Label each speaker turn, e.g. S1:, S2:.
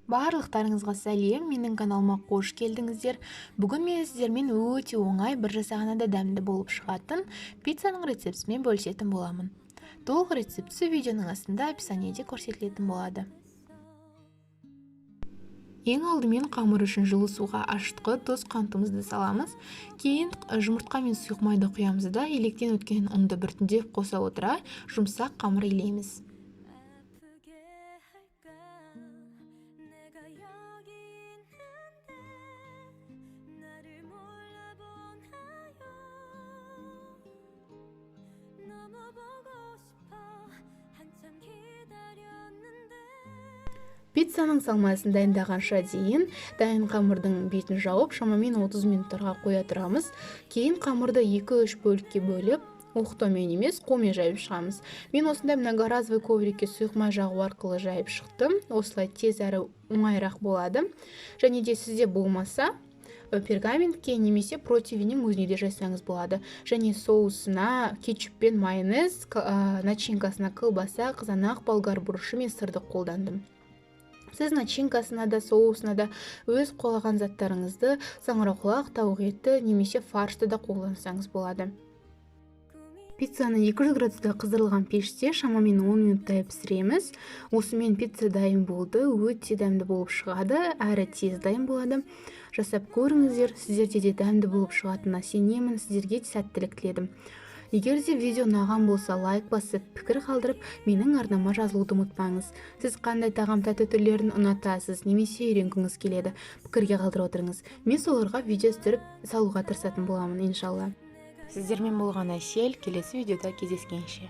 S1: Барлықтарыңызға сәлем, менің каналыма қош келдіңіздер. Бүгін мен сіздермен өте оңай бір жасағанада дәмді болып шығатын пиццаның рецептісімен бөлісетін боламын. Толық рецептісі видеоның астында описаниеде көрсетілетін болады. Ең алдымен қамыр үшін жылы суға ашытқы, тұз, қантымызды саламыз. Кейін жұмыртқа мен сұйық майды құямыз да електен өткен ұнды біртіндеп қоса отыра жұмсақ қамыр илейміз. Пиццаның салмасын дайындағанша дейін дайын қамырдың бетін жауып, шамамен 30 минуттарға қоя тұрамыз. Кейін қамырды 2-3 бөлікке бөліп, оқтаумен емес, қолмен жайып шығамыз. Мен осындай многоразовый коврикке сұйық май жағу арқылы жайып шықтым. Осылай тез әрі оңайырақ болады. Және де сізде болмаса, пергаментке немесе противенің өзіне де жайсаңыз болады. Және соусына кетчуп пен майонез, начинкасына колбаса, қызанақ, болгар бұрышы мен сырды қолдандым. Сіз начинкасына да, соусына да өз қолаған заттарыңызды, саңырауқұлақ, тауық еті немесе фаршты да қолдансаңыз болады. Пиццаны 200 градуста қыздырылған пеште шамамен 10 минуттай пісіреміз. Осымен пицца дайын болды, өте дәмді болып шығады, әрі тез дайын болады. Жасап көріңіздер, сіздерде де дәмді болып шығатынына сенемін, сіздерге сәттілік тіледім. Егер де видео ұнаған болса, лайк басып, пікір қалдырып, менің арнама жазылуды ұмытпаңыз. Сіз қандай тағам тәтті түрлерін ұнатасыз, немесе үйренгіңіз келеді, пікірге қалдырып отырыңыз. Мен соларға видео түсіріп салуға тырысатын боламын, иншалла. Сіздермен болған Әсел, келесі видеода кездескенше.